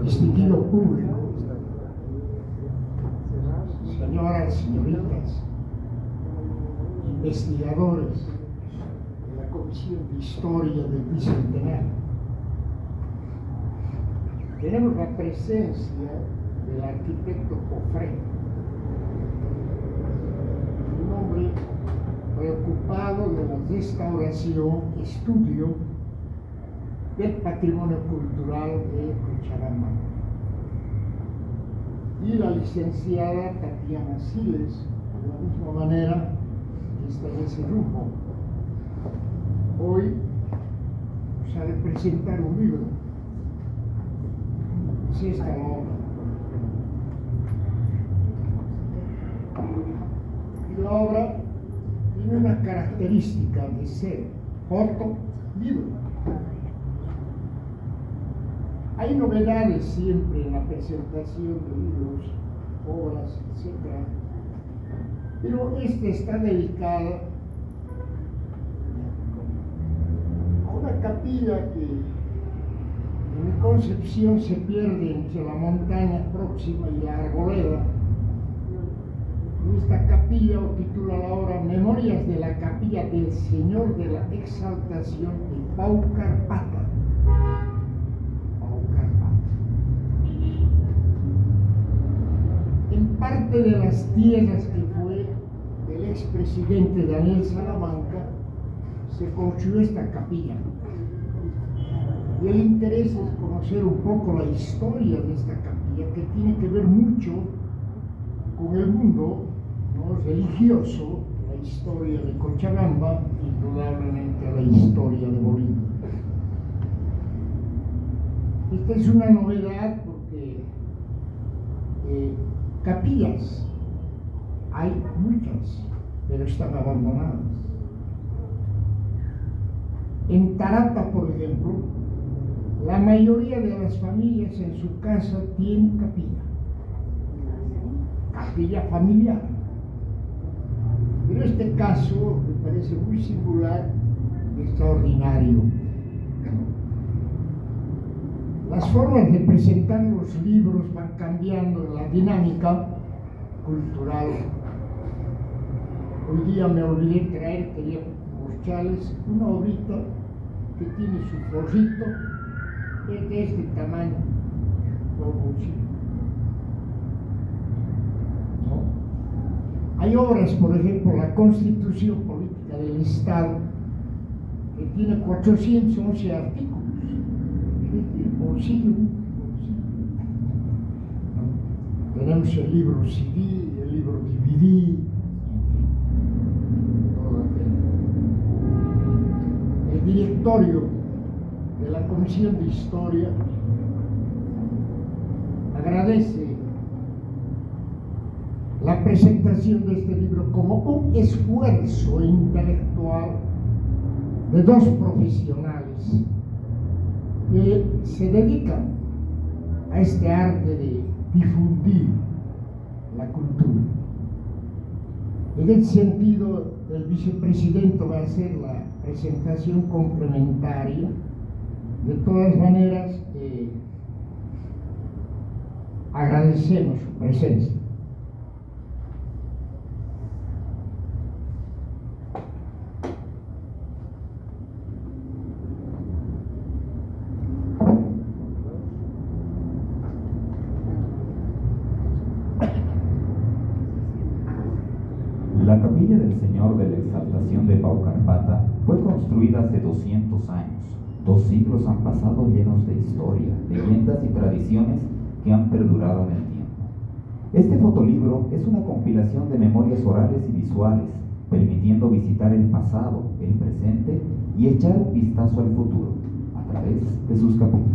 distinguido público, señoras, señoritas, investigadores de la Comisión de Historia del Bicentenario, tenemos la presencia del arquitecto Jofré, un hombre preocupado de la restauración, estudio del patrimonio cultural de Cochabamba, y la licenciada Tatiana Siles, de la misma manera que está en ese grupo. Hoy nos ha de presentar un libro. Es esta la obra. Y la obra tiene una característica de ser foto, libro. Hay novedades siempre en la presentación de libros, obras, etc. Pero esta está dedicada a una capilla que en mi concepción se pierde entre la montaña próxima y la arboleda. Y esta capilla lo titula la obra Memorias de la capilla del Señor de la Exaltación de Paucarpata. En parte de las tierras que fue el expresidente Daniel Salamanca se construyó esta capilla. Y el interés es conocer un poco la historia de esta capilla, que tiene que ver mucho con el mundo, ¿no?, religioso, la historia de Cochabamba, indudablemente la historia de Bolivia. Esta es una novedad porque capillas hay muchas, pero están abandonadas. En Tarata, por ejemplo, la mayoría de las familias en su casa tienen capilla familiar. Pero este caso me parece muy singular y extraordinario. Las formas de presentar los libros van cambiando en la dinámica cultural. Hoy día me olvidé traer, quería mostrarles una obrita que tiene su forrito, es de este tamaño, ¿no? Hay obras, por ejemplo, la Constitución Política del Estado, que tiene 411 artículos. Bolsillo. Tenemos el libro CD, el libro DVD, el directorio de la Comisión de Historia agradece la presentación de este libro como un esfuerzo intelectual de dos profesionales que se dedican a este arte de difundir la cultura. En ese sentido, el vicepresidente va a hacer la presentación complementaria. De todas maneras, agradecemos su presencia. La capilla del Señor de la Exaltación de Paucarpata fue construida hace 200 años. 2 siglos han pasado llenos de historia, leyendas y tradiciones que han perdurado en el tiempo. Este fotolibro es una compilación de memorias orales y visuales, permitiendo visitar el pasado, el presente y echar un vistazo al futuro a través de sus capítulos.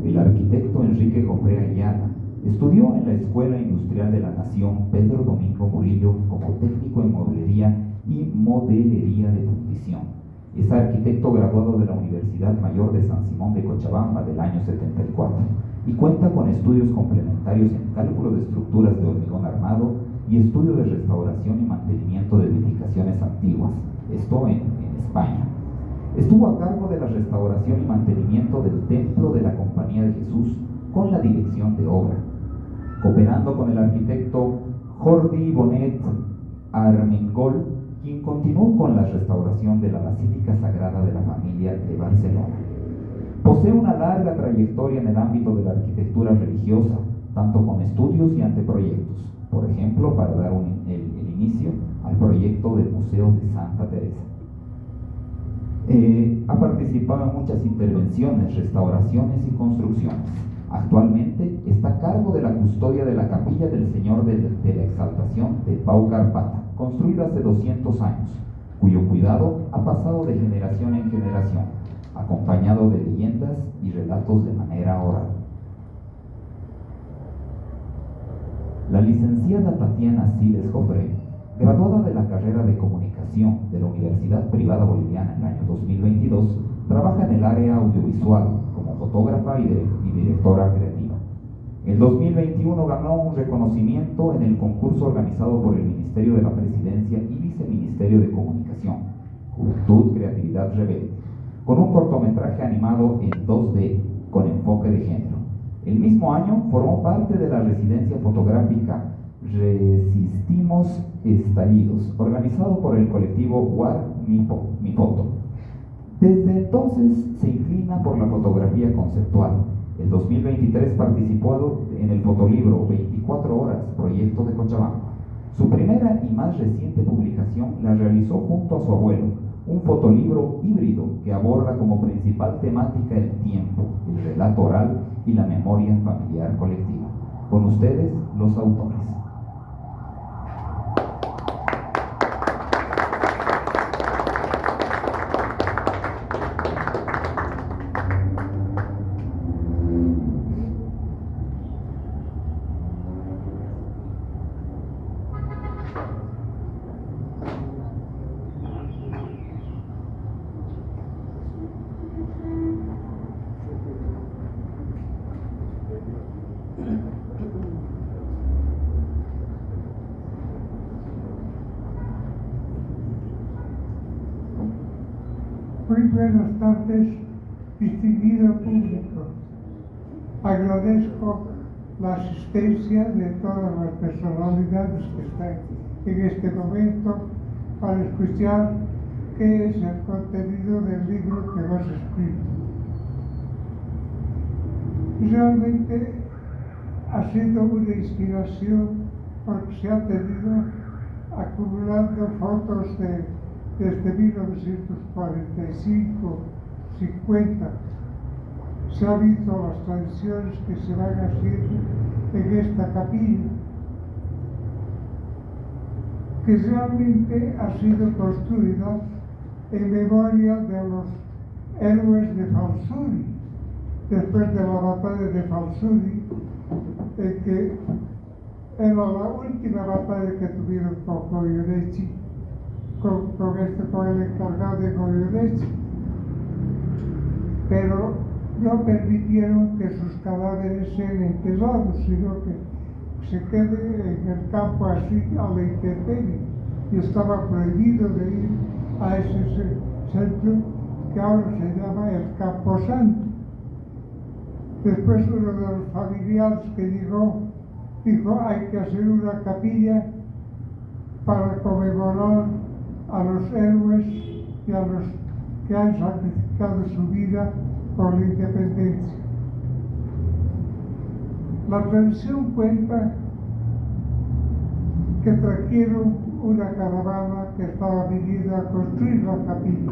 El arquitecto Enrique Jofré Ayala estudió en la Escuela Industrial de la Nación Pedro Domingo Murillo como técnico en mueblería y modelería de fundición. Es arquitecto graduado de la Universidad Mayor de San Simón de Cochabamba del año 74 y cuenta con estudios complementarios en cálculo de estructuras de hormigón armado y estudio de restauración y mantenimiento de edificaciones antiguas, esto en España. Estuvo a cargo de la restauración y mantenimiento del Templo de la Compañía de Jesús con la dirección de obra, cooperando con el arquitecto Jordi Bonet Armengol, quien continuó con la restauración de la Basílica Sagrada de la Familia de Barcelona. Posee una larga trayectoria en el ámbito de la arquitectura religiosa, tanto con estudios y anteproyectos, por ejemplo, para dar el inicio al proyecto del Museo de Santa Teresa. Ha participado en muchas intervenciones, restauraciones y construcciones. Actualmente está a cargo de la custodia de la Capilla del Señor de la Exaltación de Pau Carpata, construida hace 200 años, cuyo cuidado ha pasado de generación en generación, acompañado de leyendas y relatos de manera oral. La licenciada Tatiana Siles Jofré, graduada de la carrera de Comunicación de la Universidad Privada Boliviana en el año 2022, trabaja en el área audiovisual como fotógrafa y directora creativa. En 2021 ganó un reconocimiento en el concurso organizado por el Ministerio de la Presidencia y Viceministerio de Comunicación, Juventud, Creatividad Rebelde, con un cortometraje animado en 2D con enfoque de género. El mismo año formó parte de la residencia fotográfica Resistimos Estallidos, organizado por el colectivo War Mi Foto. Desde entonces se inclina por la fotografía conceptual. En 2023 participó en el fotolibro 24 Horas, proyecto de Cochabamba. Su primera y más reciente publicación la realizó junto a su abuelo, un fotolibro híbrido que aborda como principal temática el tiempo, el relato oral y la memoria familiar colectiva. Con ustedes, los autores. Muy buenas tardes, distinguido público. Agradezco la asistencia de todas las personalidades que están en este momento para escuchar qué es el contenido del libro que hemos escrito. Realmente ha sido una inspiración porque se ha tenido acumulando fotos desde 1945, 50. Se han visto las tradiciones que se van haciendo en esta capilla, que realmente ha sido construida en memoria de los héroes de Falsuri, después de la batalla de Falsuri, que era la última batalla que tuvieron con Goyeneche, con el encargado de Goyeneche, pero no permitieron que sus cadáveres sean enterrados, sino que se quede en el campo así a la intemperie, y estaba prohibido de ir a ese centro que ahora se llama el Camposanto. Después uno de los familiares que llegó dijo: hay que hacer una capilla para conmemorar a los héroes y a los que han sacrificado su vida por la independencia. La tradición cuenta que trajeron una caravana que estaba viniendo a construir la capilla,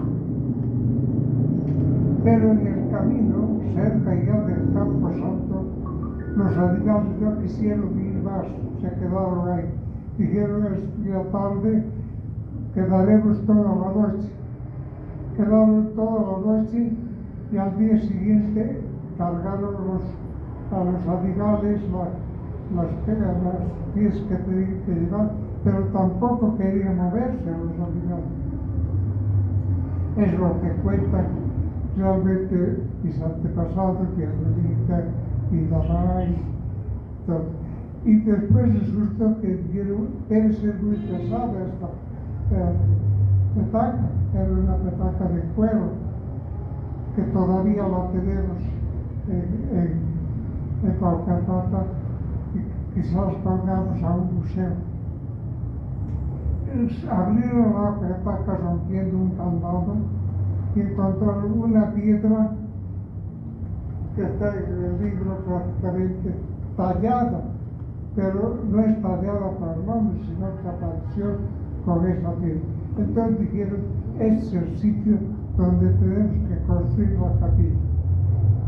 pero en el camino, cerca ya del Camposanto, los animales no quisieron ir más, se quedaron ahí. Dijeron: esta tarde quedaremos toda la noche. Quedaron toda la noche y al día siguiente cargaron a los animales las pies que tenían que llevar, pero tampoco querían moverse los animales. Es lo que cuentan realmente mis antepasados, mi abuelita, mi mamá y todo. Y después resultó que dijeron: debe ser muy pesada esta. petaca, era una petaca de cuero, que todavía la tenemos en Paucarpata y quizás pongamos a un museo. Abrieron la petaca rompiendo un candado y encontraron una piedra que está en el libro prácticamente tallada, pero no es tallada por el nombre, sino que apareció con esa piedra. Entonces dijeron, este es el sitio donde tenemos que construir la capilla.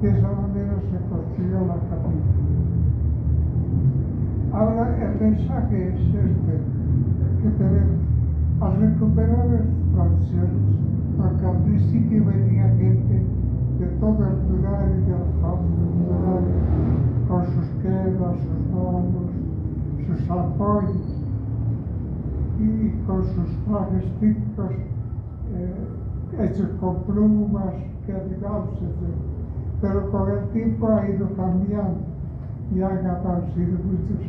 De esa manera se construyó la capilla. Ahora el mensaje es este, que tenemos a recuperar las tradiciones, porque al principio venía gente de todo el lugar y de los campos con sus quedas, sus bombos, sus apoyos y con sus trajes típicos hechos con plumas, quedados, etc. Pero con el tiempo ha ido cambiando y han aparecido muchos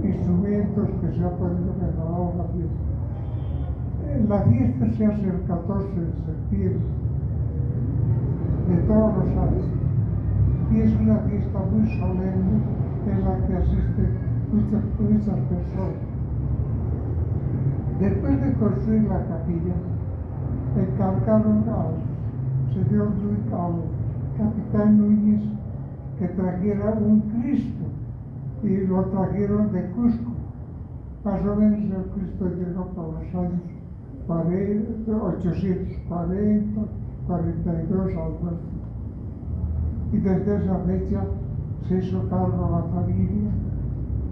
instrumentos que se han podido mejorar la fiesta. La fiesta se hace el 14 de septiembre de todos los años y es una fiesta muy solemne en la que asisten muchas personas. Después de construir la capilla, encargaron al capitán Núñez que trajera un Cristo y lo trajeron de Cusco. Más o menos el Cristo llegó por los años 840, 42 al muerto. Y desde esa fecha se hizo cargo la familia,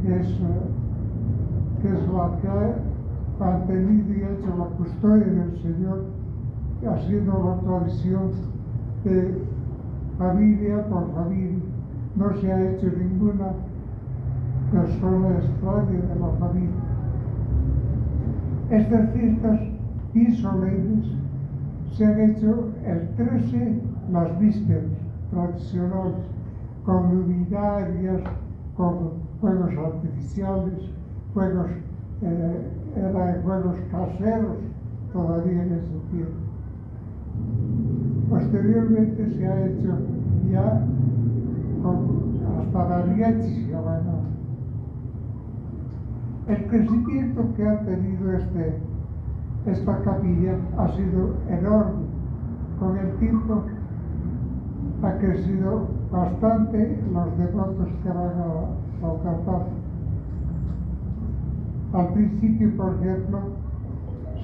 que es la que ha mantenido y hecho la custodia del Señor, haciendo la tradición de familia por familia. No se ha hecho ninguna persona extraña de la familia. Estas fiestas bien solemnes se han hecho el 13, las vísperas tradicionales, con luminarias, con fuegos artificiales, juegos caseros todavía en ese tiempo. Posteriormente se ha hecho ya hasta mariachis se llaman. El crecimiento que ha tenido esta capilla ha sido enorme. Con el tiempo ha crecido bastante los devotos que van a Paucarpata. Al principio, por ejemplo,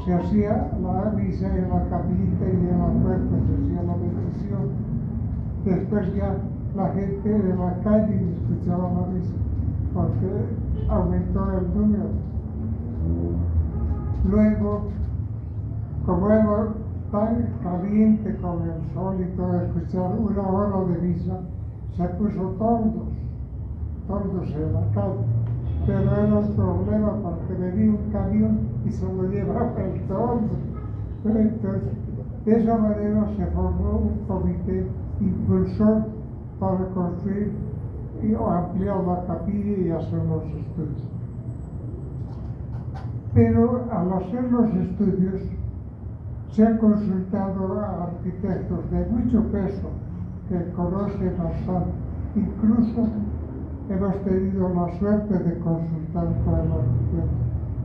se hacía la misa en la capillita y en la puerta se hacía la bendición. Después ya la gente en la calle escuchaba la misa, porque aumentó el número. Luego, como era tan caliente con el sol y todo, escuchar una hora de misa, se puso toldos en la calle. Pero era un problema porque venía un camión y se lo llevaba el toldo. Entonces, de esa manera se formó un comité impulsor para construir o ampliar la capilla y hacer los estudios. Pero al hacer los estudios se han consultado a arquitectos de mucho peso que conocen bastante. Incluso hemos tenido la suerte de consultar con el arquitecto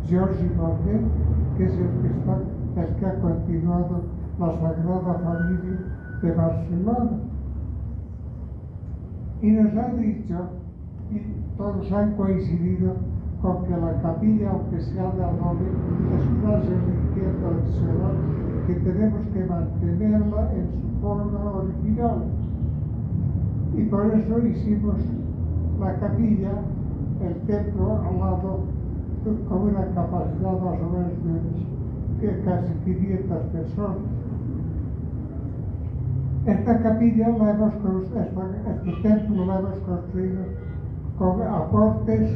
Georgi Marquet, que es el que ha continuado la Sagrada Familia de Barcelona. Y nos ha dicho, y todos han coincidido, con que la capilla, aunque sea de adobe, es una reliquia tradicional que tenemos que mantenerla en su forma original. Y por eso hicimos la capilla, el templo al lado, con una capacidad más o menos de casi 500 personas. Esta capilla este templo lo hemos construido con aportes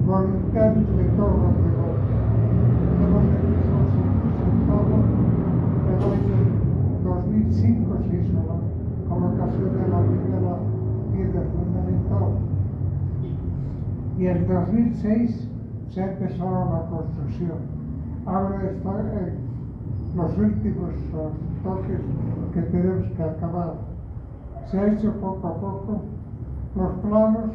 voluntarios de todos los devotos. Hemos presentado el año 2005 se hizo la colocación de la primera piedra fundamental. Y en 2006 se ha empezado la construcción. ahora está en los últimos toques que tenemos que acabar. Se ha hecho poco a poco. Los planos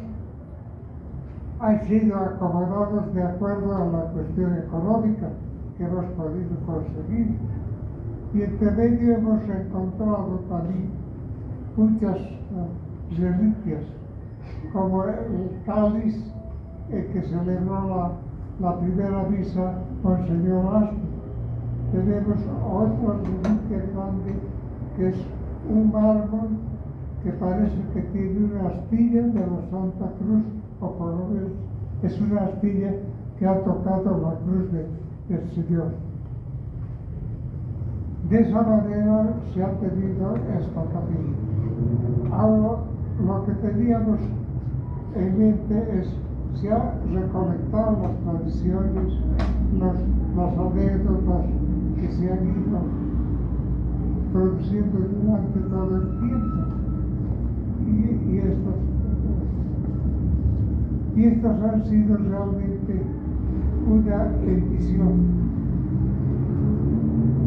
han sido acomodados de acuerdo a la cuestión económica que hemos podido conseguir. Y entre medio hemos encontrado también muchas reliquias, como el cáliz que celebró la primera misa Monseñor Aspe. Tenemos otra reliquia grande que es un mármol que parece que tiene una astilla de la Santa Cruz, o por lo menos es una astilla que ha tocado la cruz del Señor. De esa manera se ha tenido esta capilla. Ahora, lo que teníamos en mente es se ha recolectado las tradiciones, las anécdotas que se han ido produciendo durante todo el tiempo. Y estas han sido realmente una bendición.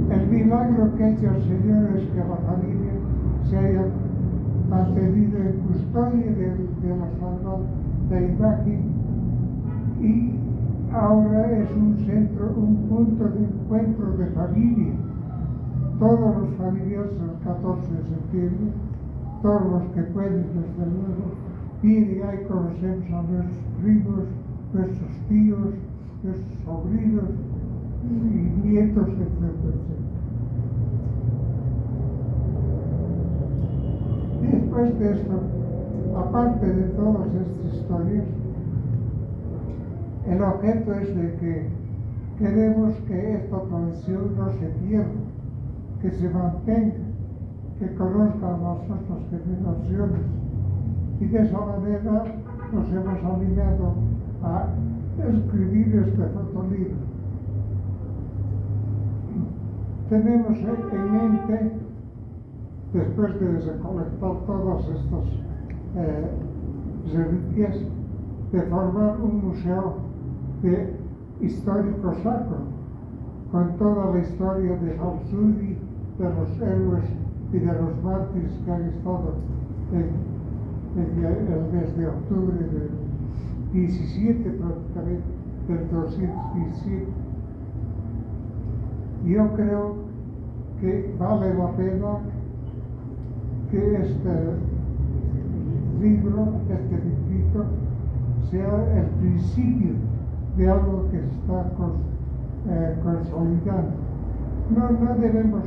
El milagro que ha hecho el Señor es que la familia se haya mantenido en custodia de la Sagrada Imagen, y ahora es un centro, un punto de encuentro de familia. Todos los familiares el 14 de septiembre, todos los que pueden, desde luego, vienen y ahí conocemos a nuestros primos, nuestros tíos, nuestros sobrinos y nietos, etc. Después de esto, aparte de todas estas historias, el objeto es de que queremos que esta tradición no se pierda, que se mantenga, que conozcan las otras generaciones, y de esa manera nos hemos animado a escribir este fotolibro. Tenemos en mente, después de recolectar todas estas reliquias, de formar un museo histórico sacro, con toda la historia de Alzudi, de los héroes y de los mártires que han estado en el mes de octubre del 17, prácticamente, del 217. Yo creo que vale la pena que este libro, este librito, sea el principio de algo que se está consolidando. No debemos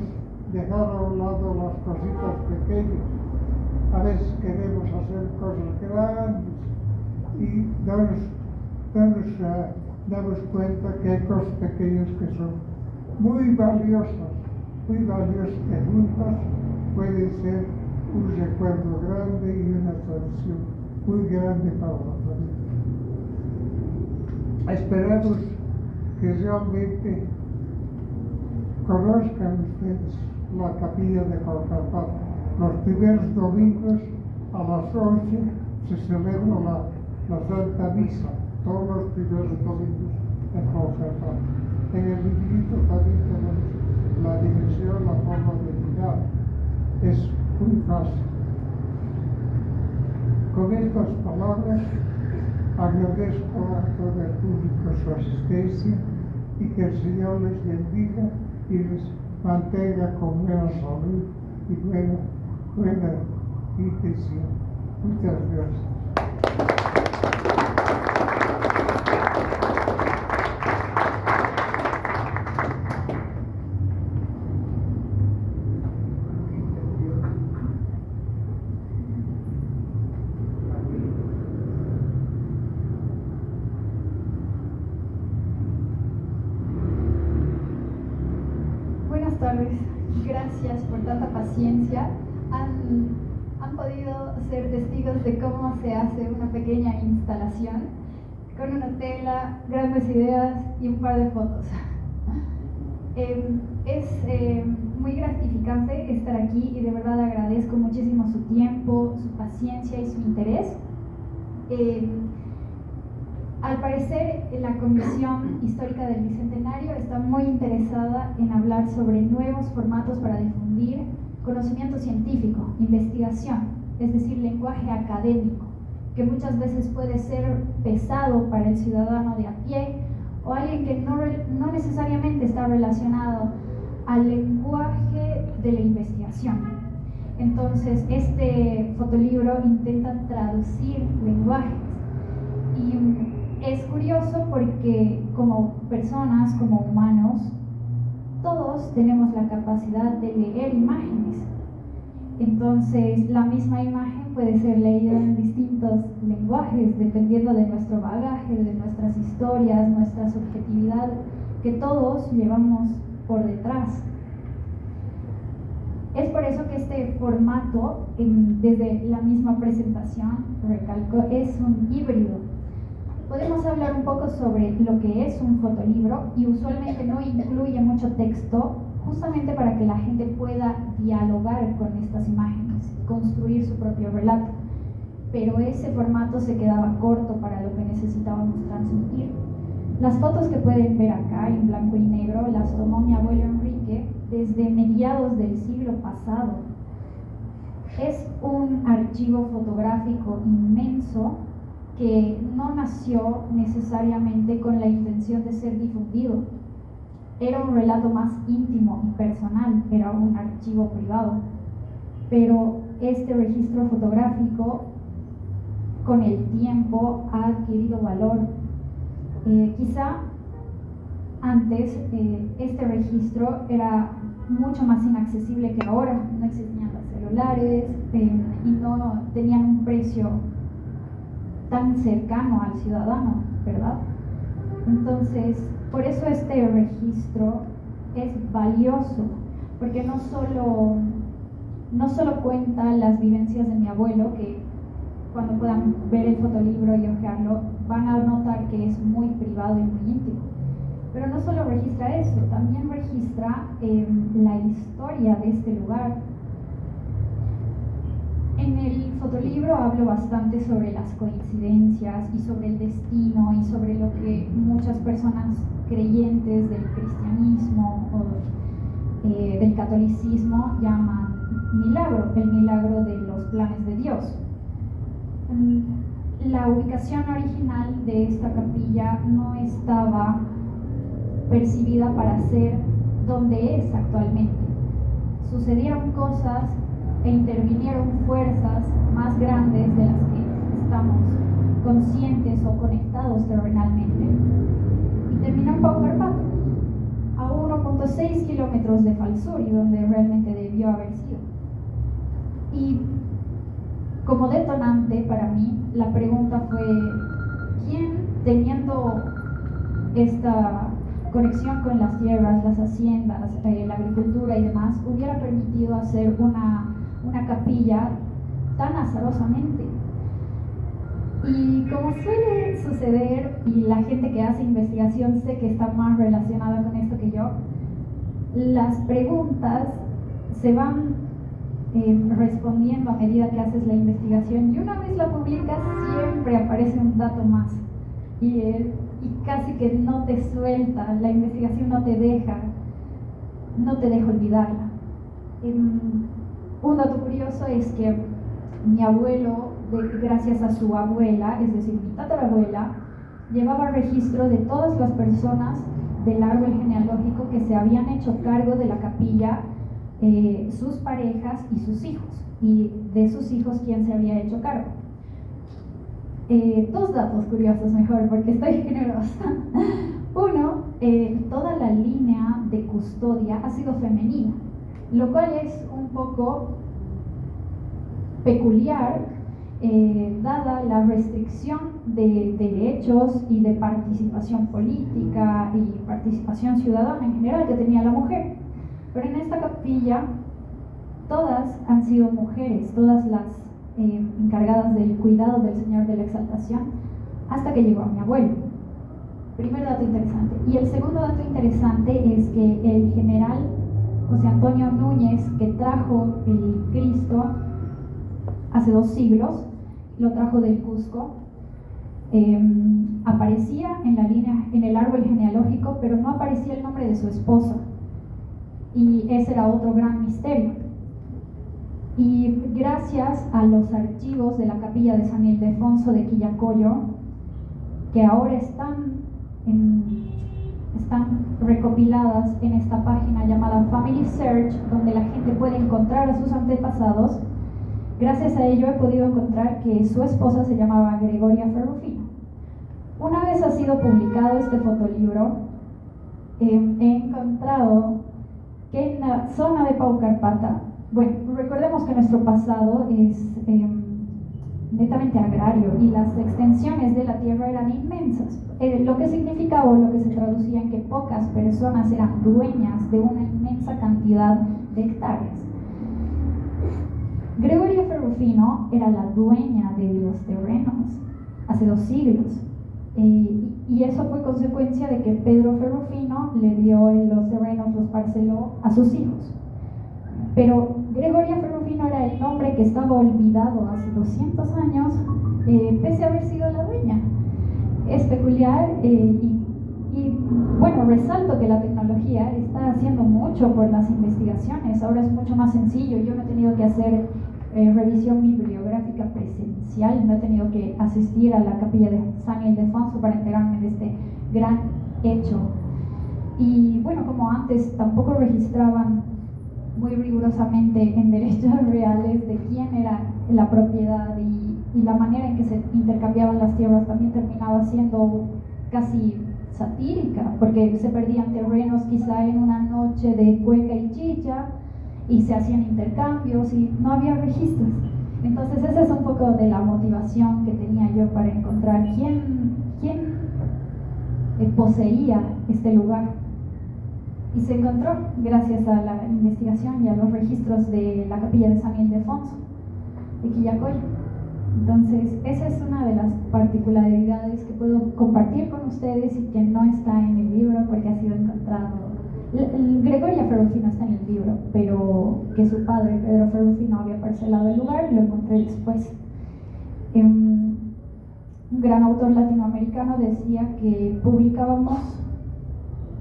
dejar a un lado las cositas pequeñas. A veces queremos hacer cosas grandes y damos cuenta que hay cosas pequeñas que son muy valiosas, que juntas pueden ser un recuerdo grande y una tradición muy grande para la familia. Esperamos que realmente conozcan ustedes la capilla de Paucarpata. Los primeros domingos a las 11 se celebra la Santa Misa, todos los primeros domingos en Paucarpata. En el librito también tenemos la dirección, la forma de llegar. Es muy fácil. Con estas palabras agradezco a todo el público su asistencia y que el Señor les bendiga y les mantenga con buena salud y buena intención. Muchas gracias. Gracias por tanta paciencia. Han podido ser testigos de cómo se hace una pequeña instalación con una tela, grandes ideas y un par de fotos. Es muy gratificante estar aquí y de verdad agradezco muchísimo su tiempo, su paciencia y su interés. Al parecer, la Comisión Histórica del Bicentenario está muy interesada en hablar sobre nuevos formatos para difundir conocimiento científico, investigación, es decir, lenguaje académico, que muchas veces puede ser pesado para el ciudadano de a pie o alguien que no necesariamente está relacionado al lenguaje de la investigación. Entonces, este fotolibro intenta traducir lenguajes y es curioso porque como personas, como humanos, todos tenemos la capacidad de leer imágenes. Entonces, la misma imagen puede ser leída en distintos lenguajes, dependiendo de nuestro bagaje, de nuestras historias, nuestra subjetividad, que todos llevamos por detrás. Es por eso que este formato, desde la misma presentación, recalco, es un híbrido. Podemos hablar un poco sobre lo que es un fotolibro y usualmente no incluye mucho texto, justamente para que la gente pueda dialogar con estas imágenes, construir su propio relato. Pero ese formato se quedaba corto para lo que necesitábamos transmitir. Las fotos que pueden ver acá en blanco y negro las tomó mi abuelo Enrique desde mediados del siglo pasado. Es un archivo fotográfico inmenso que no nació necesariamente con la intención de ser difundido. Era un relato más íntimo y personal, era un archivo privado. Pero este registro fotográfico con el tiempo ha adquirido valor. Quizá antes este registro era mucho más inaccesible que ahora. No existían los celulares y no tenían un precio tan cercano al ciudadano, ¿verdad? Entonces, por eso este registro es valioso, porque no solo cuenta las vivencias de mi abuelo, que cuando puedan ver el fotolibro y hojearlo, van a notar que es muy privado y muy íntimo. Pero no solo registra eso, también registra la historia de este lugar. En el fotolibro hablo bastante sobre las coincidencias y sobre el destino y sobre lo que muchas personas creyentes del cristianismo o del catolicismo llaman milagro, el milagro de los planes de Dios. La ubicación original de esta capilla no estaba percibida para ser donde es actualmente. Sucedieron cosas e intervinieron fuerzas más grandes de las que estamos conscientes o conectados terrenalmente, y terminó en Paucarpato, a 1.6 kilómetros de Falsuri, donde realmente debió haber sido. Y como detonante para mí, la pregunta fue: ¿quién, teniendo esta conexión con las tierras, las haciendas, la agricultura y demás, hubiera permitido hacer una capilla tan azarosamente? Y como suele suceder, y la gente que hace investigación sé que está más relacionada con esto que yo, las preguntas se van respondiendo a medida que haces la investigación, y una vez la publicas siempre aparece un dato más y casi que no te suelta, la investigación no te deja olvidarla. Un dato curioso es que mi abuelo, gracias a su abuela, es decir, mi tatarabuela, llevaba registro de todas las personas del árbol genealógico que se habían hecho cargo de la capilla, sus parejas y sus hijos, y de sus hijos quién se había hecho cargo. Dos datos curiosos mejor, porque estoy generosa. Uno, toda la línea de custodia ha sido femenina, lo cual es un poco peculiar, dada la restricción de derechos y de participación política y participación ciudadana en general que tenía la mujer. Pero en esta capilla todas han sido mujeres, todas las encargadas del cuidado del Señor de la Exaltación, hasta que llegó a mi abuelo. Primer dato interesante. Y el segundo dato interesante es que el general José Antonio Núñez, que trajo el Cristo hace 2 siglos, lo trajo del Cusco, aparecía en la línea, en el árbol genealógico, pero no aparecía el nombre de su esposa. Y ese era otro gran misterio. Y gracias a los archivos de la capilla de San Ildefonso de Quillacollo, que ahora están recopiladas en esta página llamada Family Search, donde la gente puede encontrar a sus antepasados, gracias a ello he podido encontrar que su esposa se llamaba Gregoria Ferrufino. Una vez ha sido publicado este fotolibro, he encontrado que en la zona de Paucarpata, bueno, recordemos que nuestro pasado es netamente agrario y las extensiones de la tierra eran inmensas, lo que significaba o lo que se traducía en que pocas personas eran dueñas de una inmensa cantidad de hectáreas. Gregoria Ferrufino era la dueña de los terrenos hace 2 siglos, y eso fue consecuencia de que Pedro Ferrufino le dio los terrenos, los parceló a sus hijos. Pero Gregoria Ferrufino era el nombre que estaba olvidado hace 200 años, pese a haber sido la dueña. Es peculiar, y bueno, resalto que la tecnología está haciendo mucho por las investigaciones. Ahora es mucho más sencillo. Yo no he tenido que hacer revisión bibliográfica presencial, no he tenido que asistir a la capilla de San Ildefonso para enterarme de este gran hecho. Y bueno, como antes tampoco registraban muy rigurosamente en derechos reales de quién era la propiedad, y la manera en que se intercambiaban las tierras también terminaba siendo casi satírica, porque se perdían terrenos quizá en una noche de cueca y chicha y se hacían intercambios y no había registros. Entonces esa es un poco de la motivación que tenía yo para encontrar quién poseía este lugar. Y se encontró gracias a la investigación y a los registros de la capilla de San Ildefonso de Quillacollo. Entonces esa es una de las particularidades que puedo compartir con ustedes y que no está en el libro porque ha sido encontrado. Gregoria Ferrufino está en el libro, pero que su padre Pedro Ferrufino había parcelado el lugar y lo encontré después. Un gran autor latinoamericano decía que publicábamos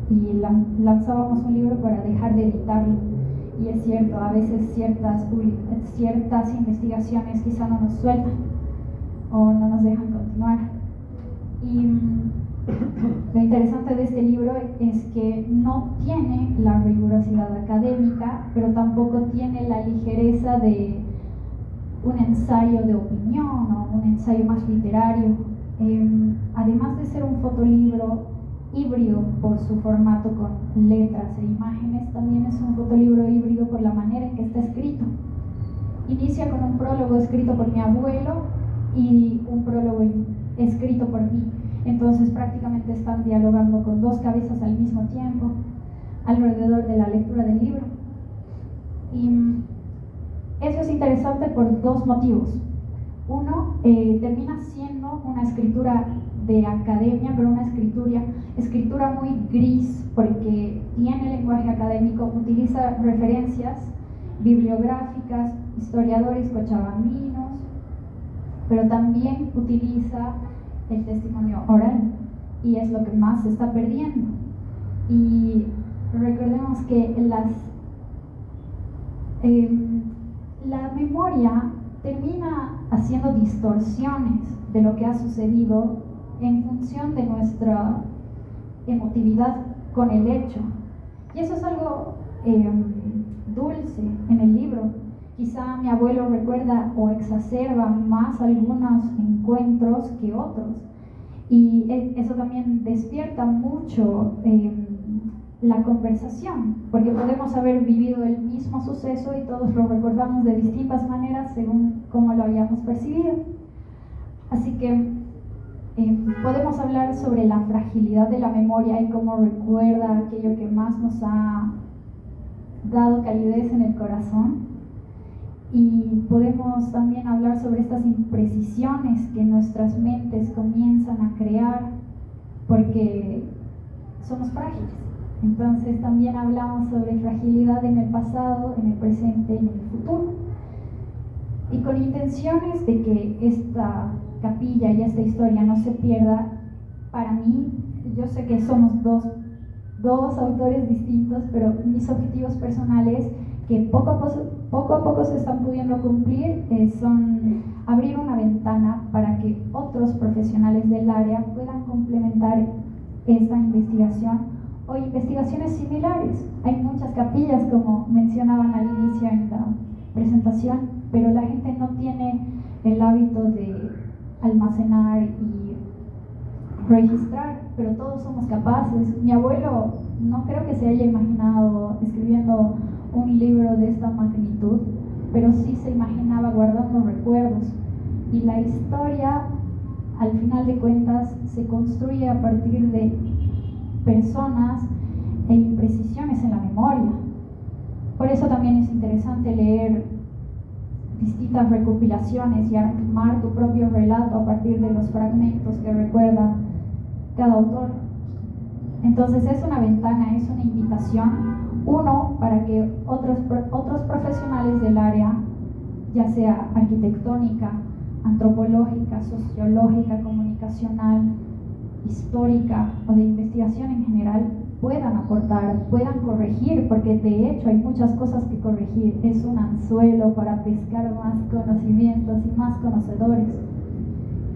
y lanzábamos un libro para dejar de editarlo, y es cierto, a veces ciertas investigaciones quizá no nos sueltan o no nos dejan continuar. Y lo interesante de este libro es que no tiene la rigurosidad académica, pero tampoco tiene la ligereza de un ensayo de opinión o un ensayo más literario. Además de ser un fotolibro híbrido por su formato con letras e imágenes, también es un fotolibro híbrido por la manera en que está escrito. Inicia con un prólogo escrito por mi abuelo y un prólogo escrito por mí. Entonces prácticamente están dialogando con 2 cabezas al mismo tiempo alrededor de la lectura del libro. Y eso es interesante por 2 motivos. Uno, termina siendo una escritura de academia, pero una escritura muy gris, porque tiene lenguaje académico, utiliza referencias bibliográficas, historiadores cochabambinos, pero también utiliza el testimonio oral, y es lo que más se está perdiendo. Y recordemos que la memoria termina haciendo distorsiones de lo que ha sucedido en función de nuestra emotividad con el hecho, y eso es algo dulce en el libro. Quizá mi abuelo recuerda o exacerba más algunos encuentros que otros, y eso también despierta mucho la conversación, porque podemos haber vivido el mismo suceso y todos lo recordamos de distintas maneras según cómo lo hayamos percibido. Así que podemos hablar sobre la fragilidad de la memoria y cómo recuerda aquello que más nos ha dado calidez en el corazón. Y podemos también hablar sobre estas imprecisiones que nuestras mentes comienzan a crear porque somos frágiles. Entonces también hablamos sobre fragilidad en el pasado, en el presente y en el futuro. Y con intenciones de que capilla y esta historia no se pierda, para mí, yo sé que somos dos autores distintos, pero mis objetivos personales que poco a poco se están pudiendo cumplir son abrir una ventana para que otros profesionales del área puedan complementar esta investigación o investigaciones similares. Hay muchas capillas, como mencionaban al inicio en la presentación, pero la gente no tiene el hábito de almacenar y registrar, pero todos somos capaces. Mi abuelo no creo que se haya imaginado escribiendo un libro de esta magnitud, pero sí se imaginaba guardando recuerdos, y la historia al final de cuentas se construye a partir de personas e imprecisiones en la memoria. Por eso también es interesante leer distintas recopilaciones y armar tu propio relato a partir de los fragmentos que recuerda cada autor. Entonces es una ventana, es una invitación, uno, para que otros profesionales del área, ya sea arquitectónica, antropológica, sociológica, comunicacional, histórica o de investigación en general, puedan aportar, puedan corregir, porque de hecho hay muchas cosas que corregir. Es un anzuelo para pescar más conocimientos y más conocedores.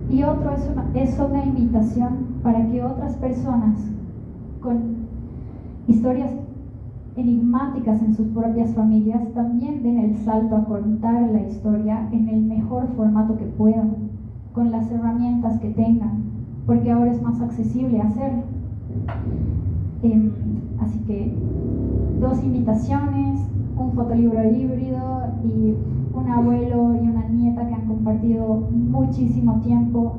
Y otro es una invitación para que otras personas con historias enigmáticas en sus propias familias también den el salto a contar la historia en el mejor formato que puedan, con las herramientas que tengan, porque ahora es más accesible hacerlo. Así que 2 invitaciones, un fotolibro híbrido y un abuelo y una nieta que han compartido muchísimo tiempo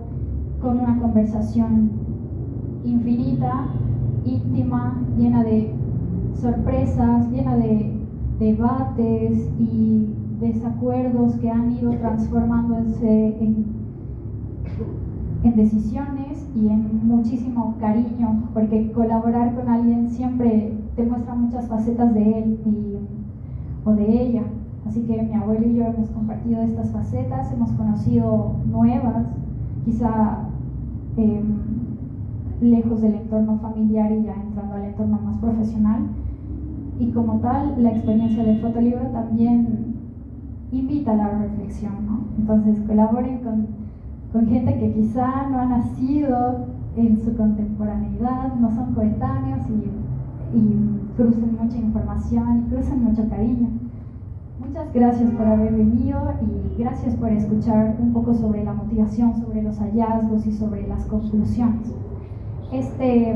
con una conversación infinita, íntima, llena de sorpresas, llena de debates y desacuerdos que han ido transformándose en decisiones y en muchísimo cariño, porque colaborar con alguien siempre te muestra muchas facetas de él o de ella. Así que mi abuelo y yo hemos compartido estas facetas, hemos conocido nuevas, quizá lejos del entorno familiar y ya entrando al entorno más profesional. Y como tal, la experiencia del fotolibro también invita a la reflexión, ¿no? Entonces colaboren con gente que quizá no ha nacido en su contemporaneidad, no son coetáneos y crucen mucha información y crucen mucho cariño. Muchas gracias por haber venido y gracias por escuchar un poco sobre la motivación, sobre los hallazgos y sobre las conclusiones. Este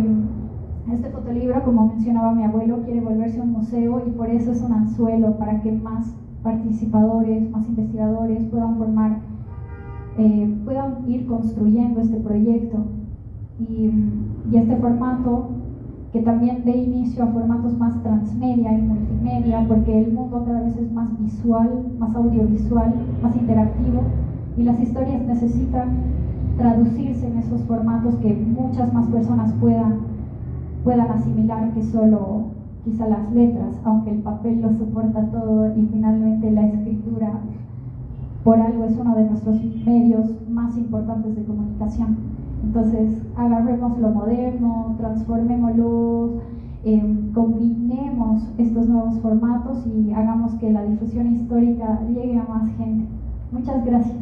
fotolibro, como mencionaba mi abuelo, quiere volverse un museo y por eso es un anzuelo para que más participadores, más investigadores puedan ir construyendo este proyecto y este formato que también dé inicio a formatos más transmedia y multimedia, porque el mundo cada vez es más visual, más audiovisual, más interactivo, y las historias necesitan traducirse en esos formatos que muchas más personas puedan asimilar que solo quizá las letras, aunque el papel lo soporta todo y finalmente la escritura por algo es uno de nuestros medios más importantes de comunicación. Entonces agarremos lo moderno, transformémoslo, combinemos estos nuevos formatos y hagamos que la difusión histórica llegue a más gente. Muchas gracias.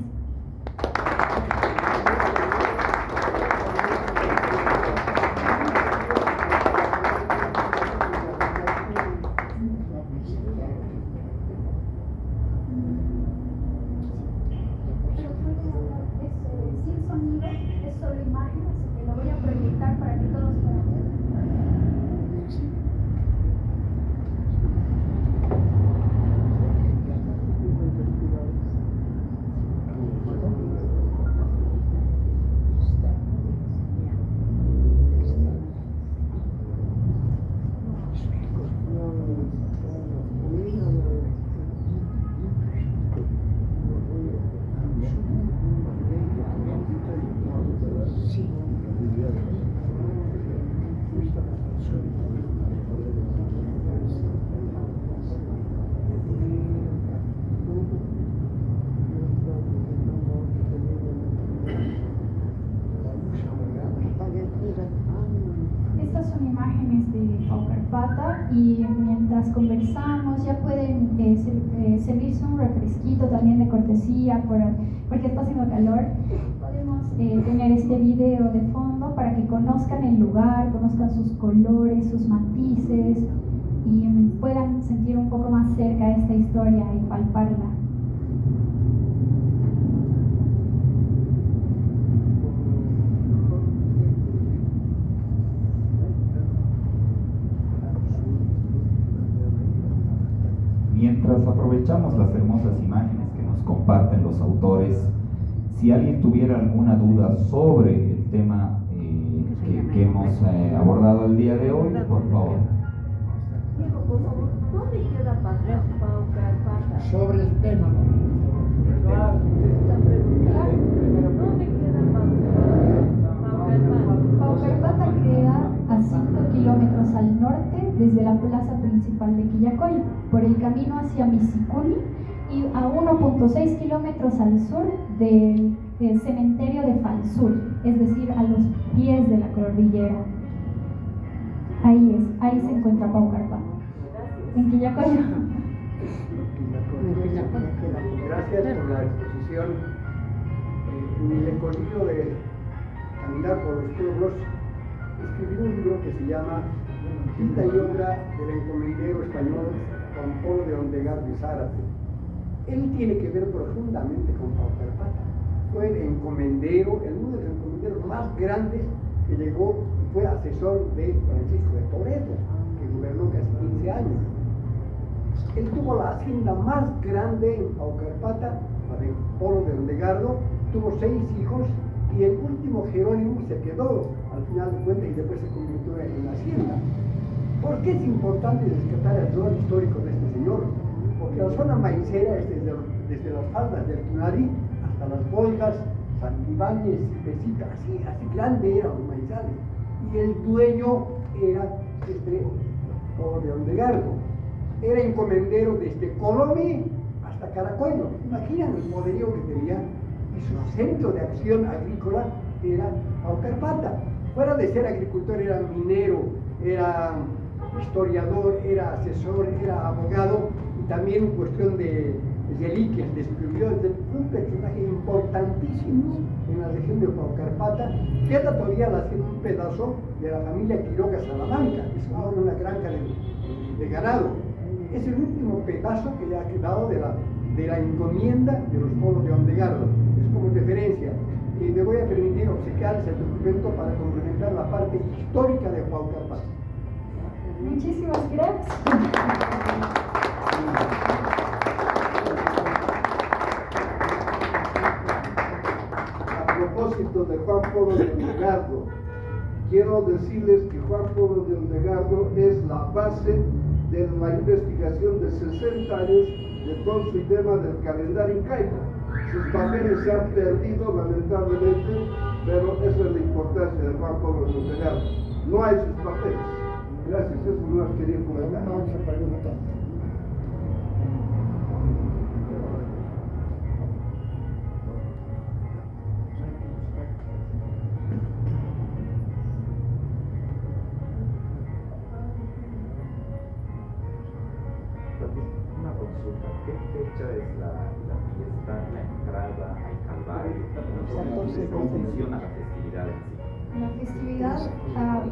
y mientras conversamos ya pueden servirse un refresquito también de cortesía porque está haciendo calor. Podemos tener este video de fondo para que conozcan el lugar, conozcan sus colores, sus matices y puedan sentir un poco más cerca esta historia y palparla. Mientras aprovechamos las hermosas imágenes que nos comparten los autores, si alguien tuviera alguna duda sobre el tema que hemos abordado el día de hoy, por favor. Diego, por favor, ¿dónde queda Paucarpata? Sobre el tema. Está preguntando, ¿dónde queda Paucarpata? Paucarpata queda a 5 kilómetros al norte desde la plaza principal de Quillacollo, por el camino hacia Misiculi, y a 1.6 kilómetros al sur del cementerio de Falsur, es decir, a los pies de la cordillera. Ahí se encuentra Paucarpata, en Quillacollo. Gracias por la exposición. En el recorrido de caminar por los pueblos, escribí un libro que se llama Vida y obra del encomendero español Juan Polo de Ondegar de Zárate. Él tiene que ver profundamente con Paucarpata. Fue el encomendero, uno de los encomenderos más grandes que llegó y fue asesor de Francisco de Toledo, que gobernó casi 15 años. Él tuvo la hacienda más grande en Paucarpata, la de Polo de Ondegardo, tuvo 6 hijos y el último Jerónimo se quedó al final de cuentas y después se convirtió en la hacienda. ¿Por qué es importante rescatar el rol histórico de este señor? Porque la zona maicera es desde las faldas del Tunari hasta las Volgas, Santibáñez y Pesita, así grande eran los maizales. Y el dueño era Polo de Ondegardo. Era encomendero desde Colomi hasta Caracollo. Imaginan el poderío que tenía, y su centro de acción agrícola era Paucarpata. Fuera de ser agricultor, era minero, era historiador, era asesor, era abogado y también en cuestión de reliquias descubrió un personaje importantísimo en la región de Paucarpata. Queda todavía un pedazo de la familia Quiroga Salamanca, es una granja de ganado. Es el último pedazo que le ha quedado de la encomienda de los Polos de Ondegardo. Es como referencia. Y me voy a permitir obsequiarles el documento para complementar la parte histórica de Paucarpata. Muchísimas gracias. A propósito de Juan Polo de Ondegardo, quiero decirles que Juan Polo de Ondegardo es la base de la investigación de 60 años de todo su tema del calendario incaico. Sus papeles se han perdido lamentablemente, pero esa es la importancia de Juan Polo de Ondegardo. No hay sus papeles. Gracias, eso no las quería comentar. Una consulta, ¿qué fecha es la fiesta, la entrada al Calvario? ¿Cómo funciona la festividad en sí? La festividad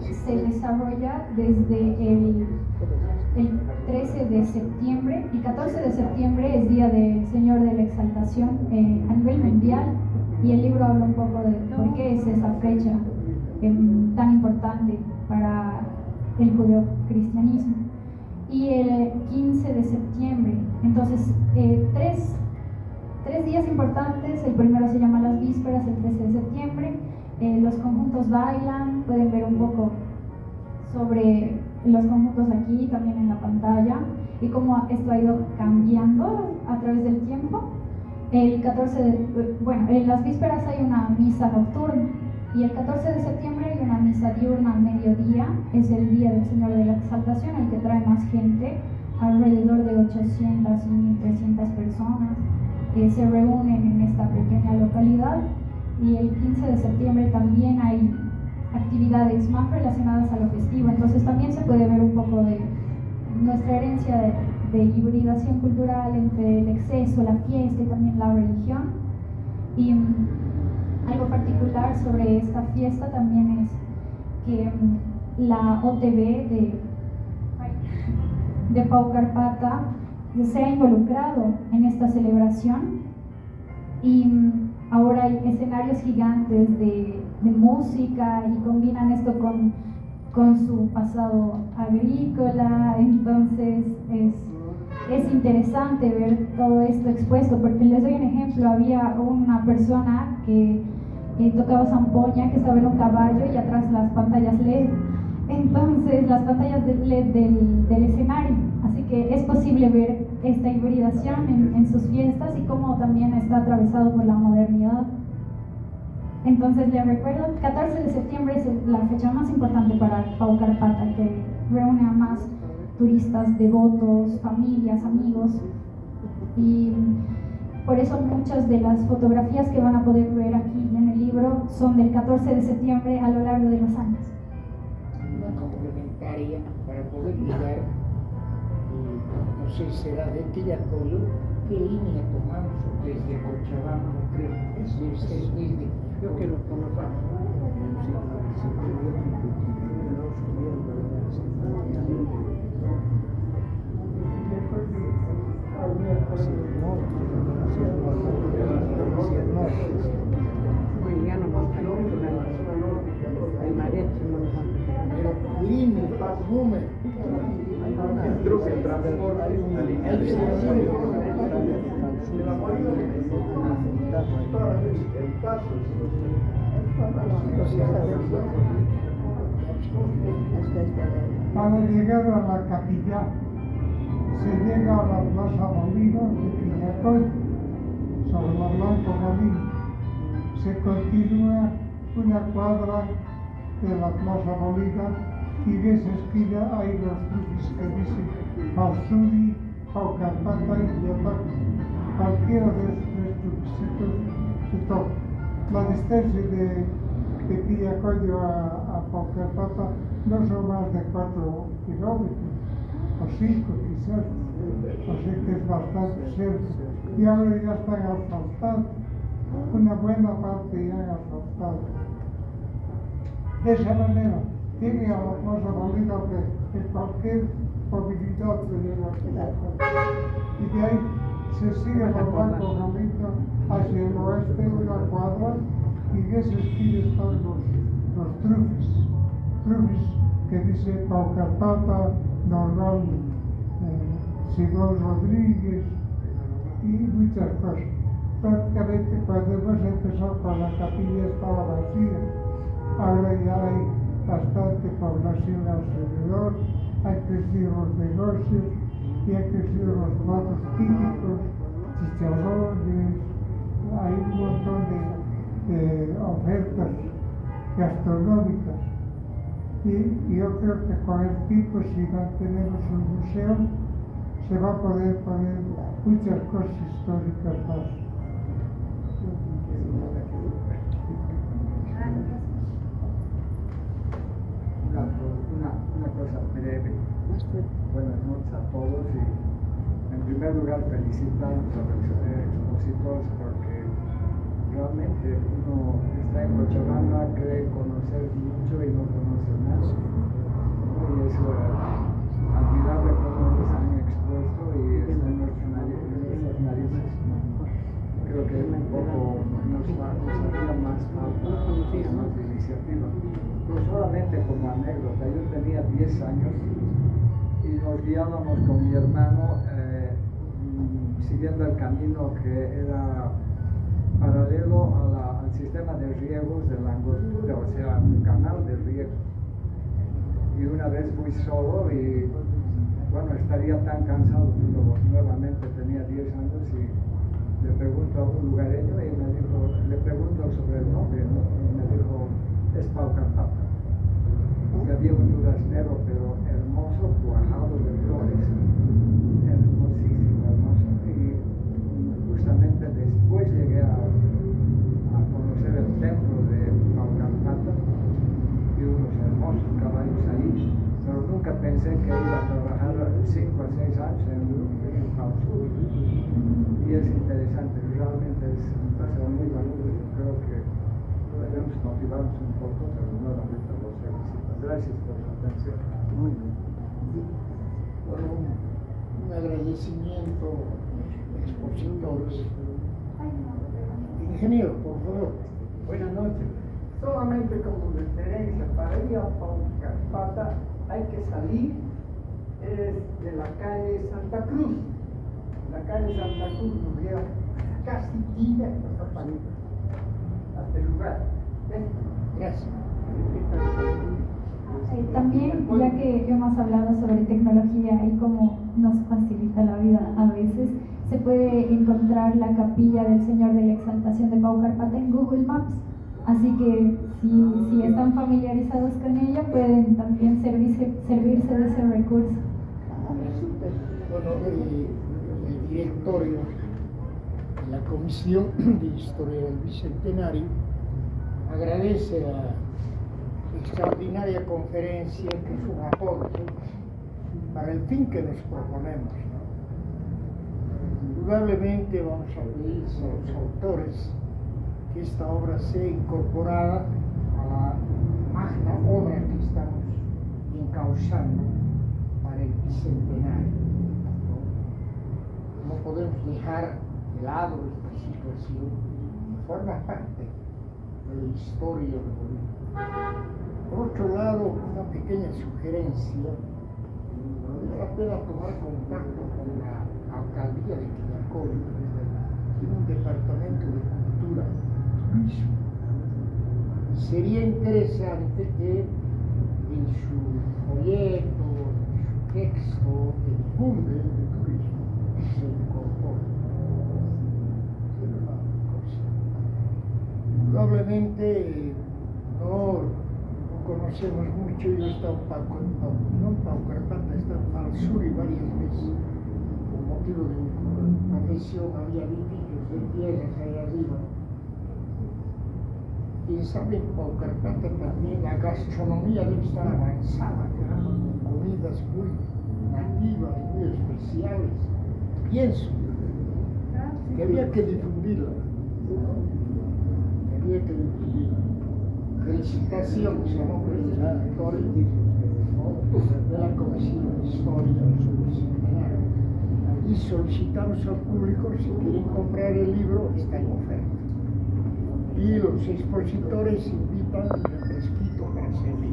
se desarrolla desde el 13 de septiembre. El 14 de septiembre es Día del Señor de la Exaltación a nivel mundial, y el libro habla un poco de por qué es esa fecha tan importante para el judeocristianismo. Y el 15 de septiembre, entonces tres días importantes. El primero se llama las vísperas, el 13 de septiembre. Los conjuntos bailan, pueden ver un poco sobre los conjuntos aquí, también en la pantalla, y cómo esto ha ido cambiando a través del tiempo. El 14 en las vísperas hay una misa nocturna, y el 14 de septiembre hay una misa diurna al mediodía. Es el Día del Señor de la Exaltación, el que trae más gente, alrededor de 800 y 1300 personas que se reúnen en esta pequeña localidad. Y el 15 de septiembre también hay actividades más relacionadas a lo festivo, entonces también se puede ver un poco de nuestra herencia de hibridación cultural entre el exceso, la fiesta y también la religión. Y algo particular sobre esta fiesta también es que la OTB de Paucarpata se ha involucrado en esta celebración y ahora hay escenarios gigantes de música y combinan esto con su pasado agrícola. Entonces es interesante ver todo esto expuesto, porque les doy un ejemplo. Había una persona que tocaba zampoña, que estaba en un caballo y atrás las pantallas LED. Entonces, las pantallas de LED del escenario. Así que es posible ver esta hibridación en sus fiestas y cómo también está atravesado por la modernidad. Entonces, les recuerdo, 14 de septiembre es la fecha más importante para Paucarpata, que reúne a más turistas, devotos, familias, amigos. Y por eso muchas de las fotografías que van a poder ver aquí en el libro son del 14 de septiembre a lo largo de los años. Una complementaria para poder llegar, no sé, será de Quillacolo, ¿qué línea tomamos desde Cochabamba? Creo que lo conozco. Línea, número. Creo que el transporte hay una línea de Para llegar a la capilla se llega a la Plaza Molino de Quillacoy, sobre la Blanco Molino. Se continúa una cuadra de la Plaza Molina y en esa esquina hay los truquis que dicen Pausuri, Paucarpata y Quillacoy. Cualquiera de estos tres truquisitos se toca. La distancia de Quillacoy a Paucarpata no son más de 4 kilómetros, o 5 quizás, así que es bastante cerca. Y ahora ya están asfaltados, una buena parte ya han asfaltado. De esa manera, tiene a la Plaza Molina que cualquier movilidad se llega a Quillacoy. Y de ahí se sigue por Blanco Molino hacia el oeste una cuadra y en esa esquina están los trufis que dice Paucarpata, Normal, Simón Rodríguez y muchas cosas. Prácticamente cuando hemos empezado con la capilla estaba vacía, ahora ya hay bastante población alrededor, han crecido los negocios y han crecido los platos típicos, chicharrones, hay un montón de ofertas gastronómicas. Y yo creo que con el tiempo, si mantenemos un museo, se va a poder poner muchas cosas históricas más. Una cosa breve. Buenas noches a todos y en primer lugar felicitar a los expositores porque realmente uno está en Cochabamba, cree conocer mucho y no conoce nada. Y es admirable cómo nos han expuesto y está en nuestras narices. Creo que un poco nos haría más falta más de iniciativa. No solamente como anécdota, yo tenía 10 años y nos guiábamos con mi hermano siguiendo el camino que era paralelo al sistema de riegos de la Angostura, o sea, un canal de riego. Y una vez fui solo y, bueno, estaría tan cansado, pero nuevamente tenía 10 años y le pregunto a un lugareño y me dijo, le pregunto sobre el nombre, ¿no? Y me dijo, es Paucarpata. Y había un duraznero, pero hermoso, cuajado de flores, hermosísimo, hermoso. Y justamente después llegué a conocer el templo de Paucarpata y unos hermosos caballos ahí, pero nunca pensé que iba a trabajar motivamos un poco, pero nuevamente los felicito. Gracias por su atención. Muy bien. Bueno, un agradecimiento a los expositores. Ingeniero, por favor. Buenas noches. Solamente como referencia, para ir a Paucarpata hay que salir de la calle Santa Cruz. La calle Santa Cruz nos lleva casi directo hasta el lugar. Gracias. También, ya que hemos hablado sobre tecnología y cómo nos facilita la vida a veces, se puede encontrar la capilla del Señor de la Exaltación de Paucarpata en Google Maps. Así que si están familiarizados con ella, pueden también servirse de ese recurso. Bueno, el directorio de la Comisión de Historia del Bicentenario agradece la extraordinaria conferencia, que es un aporte para el fin que nos proponemos, ¿no? Indudablemente vamos a pedir a los autores que esta obra sea incorporada a la magna obra que estamos encauzando para el bicentenario, ¿no? No podemos dejar de lado esta situación, que forma parte de la historia de Bolivia. Por otro lado, una pequeña sugerencia: vale la pena tomar contacto con la alcaldía de Quillacollo. Tiene un departamento de cultura y turismo. Sería interesante que en su folleto, en su texto que difunde de turismo, se incorpore. Indudablemente no conocemos mucho. Yo he estado en Paucarpata, he estado en Falsuri varias veces, por motivo de una profesión. Había vitilos de tierras ahí arriba. Quien sabe, en Paucarpata también la gastronomía debe estar avanzada, con comidas muy nativas, muy especiales. Pienso que había que difundirla. Felicitaciones a nombre del director de la Comisión de Historia del Bicentenario. Y solicitamos al público, si quieren comprar el libro, está en oferta. Y los expositores invitan el refresquito para servir.